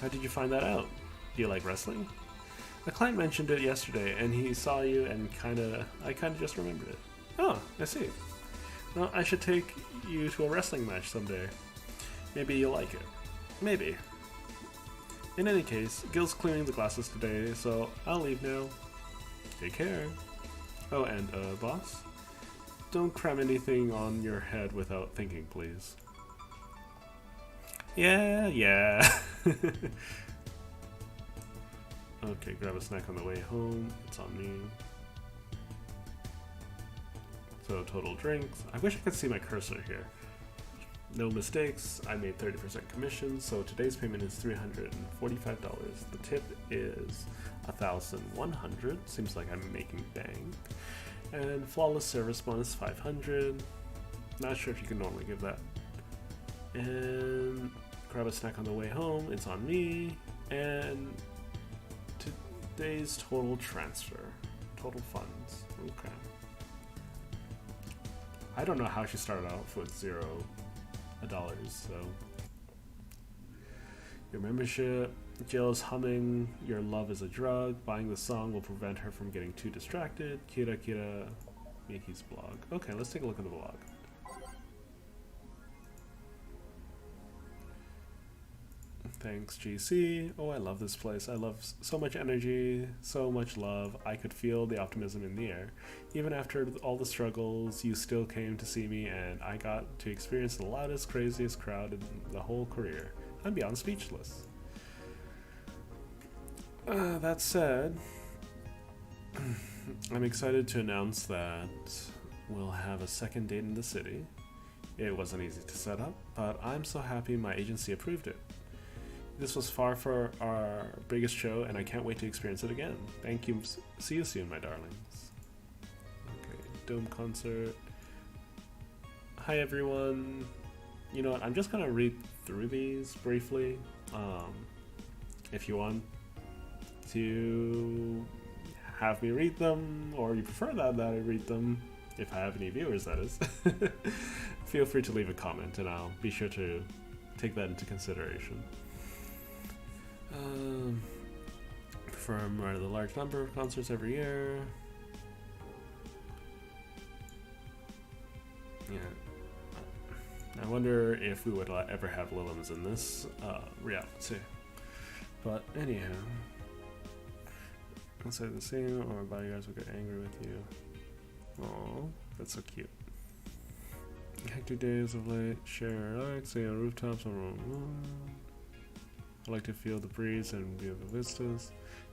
How did you find that out? Do you like wrestling? A client mentioned it yesterday, and he saw you, and I kinda just remembered it. Oh, I see. Well, I should take you to a wrestling match someday. Maybe you'll like it. Maybe. In any case, Gil's cleaning the glasses today, so I'll leave now. Take care. Oh, and boss? Don't cram anything on your head without thinking, please. Yeah. Okay, grab a snack on the way home. It's on me. So total drinks. I wish I could see my cursor here. No mistakes. I made 30% commission, so today's payment is $345. The tip is $1,100. Seems like I'm making bank. And flawless service bonus 500. Not sure if you can normally give that. And grab a snack on the way home. It's on me. And today's total transfer. Total funds. Okay. I don't know how she started off with $0, so. Your membership. Jill's humming Your Love is a Drug. Buying the song will prevent her from getting too distracted. Kira Miki's blog. Okay, let's take a look at the blog. Thanks, GC. Oh, I love this place. I love so much energy, so much love. I could feel the optimism in the air. Even after all the struggles, you still came to see me, and I got to experience the loudest, craziest crowd in the whole career. I'm beyond speechless. That said, I'm excited to announce that we'll have a second date in the city. It wasn't easy to set up, but I'm so happy my agency approved it. This was far for our biggest show, and I can't wait to experience it again. Thank you. See you soon, my darlings. Okay, Dome concert. Hi, everyone. You know what? I'm just going to read through these briefly. If you want to have me read them, or you prefer that I read them, if I have any viewers, that is, feel free to leave a comment, and I'll be sure to take that into consideration. Perform a large number of concerts every year. Yeah. I wonder if we would ever have Lilims in this reality. But anyhow, inside the scene, all my bodyguards will get angry with you. Aww, that's so cute. Hectic days of late, share, relax, stay on rooftops I like to feel the breeze and view the vistas.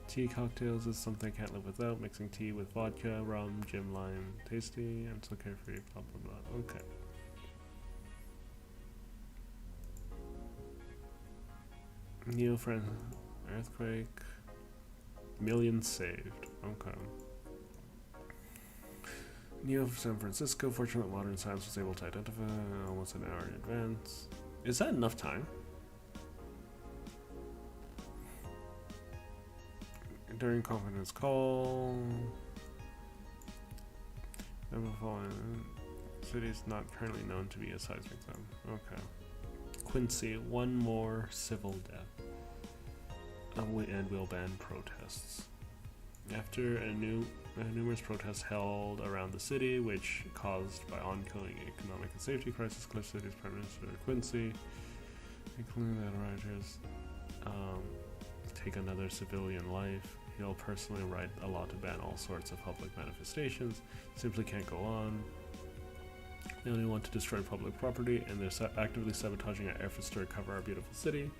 Tea cocktails is something I can't live without. Mixing tea with vodka, rum, gin, lime, tasty. I'm so carefree, blah blah blah. Okay. Neo friend, earthquake, millions saved. Okay. Neo of San Francisco, fortunate modern science was able to identify almost an hour in advance. Is that enough time? During confidence call, city is not currently known to be a seismic zone. Okay. Quincy, one more civil death. And will ban protests. After numerous protests held around the city, which caused by ongoing economic and safety crisis, Cliff City's Prime Minister Quincy, including that rioters, take another civilian life. He'll personally write a law to ban all sorts of public manifestations. Simply can't go on. They only want to destroy public property, and they're actively sabotaging our efforts to recover our beautiful city.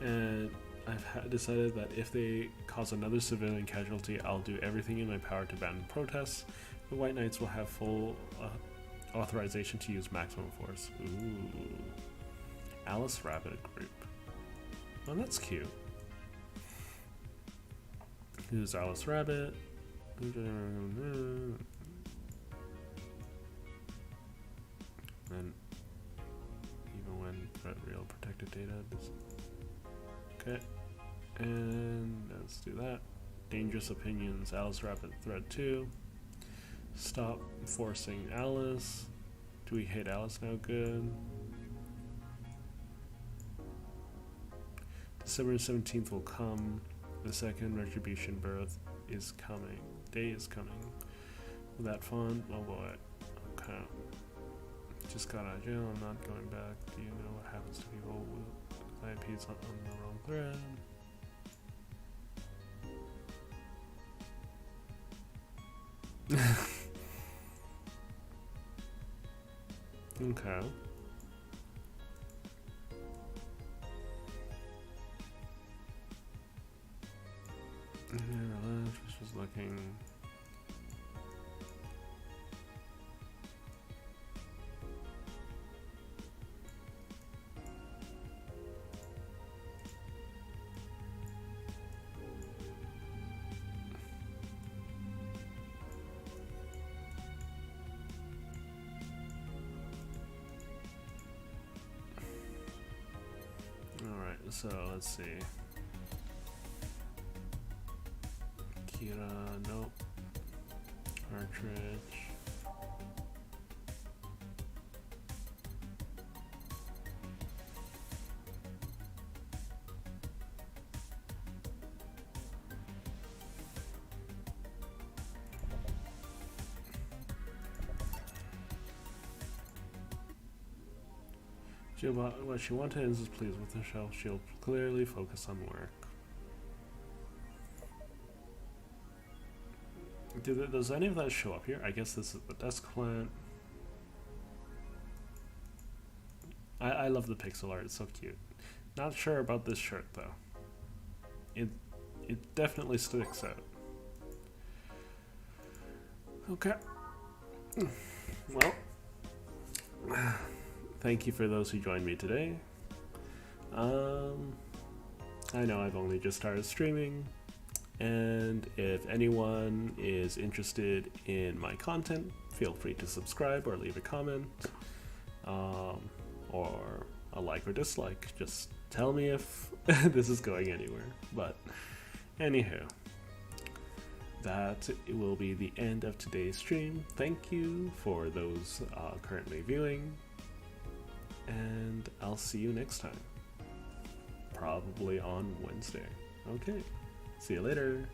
And I've decided that if they cause another civilian casualty, I'll do everything in my power to ban protests. The White Knights will have full authorization to use maximum force. Ooh. Alice Rabbit group. Oh, that's cute. Who's Alice Rabbit? And even when threat real protected data. Okay. And let's do that. Dangerous opinions. Alice Rabbit thread 2. Stop forcing Alice. Do we hate Alice now? Good. December 17th will come. The second retribution birth is coming. Day is coming. Will that fun? Oh boy. Okay. Just got out of jail. I'm not going back. Do you know what happens to people with IPs on the wrong thread? Okay. Yeah, just looking. Alright, so let's see. Kira, nope. Partridge. What she wanted is pleased with herself. She'll clearly focus on work. Does any of that show up here? I guess this is the desk plant. I love the pixel art. It's so cute. Not sure about this shirt though. It definitely sticks out. Okay. Well. Thank you for those who joined me today. I know I've only just started streaming, and if anyone is interested in my content, feel free to subscribe or leave a comment, or a like or dislike. Just tell me if this is going anywhere. But anywho, that will be the end of today's stream. Thank you for those currently viewing. And I'll see you next time. Probably on Wednesday. Okay. See you later.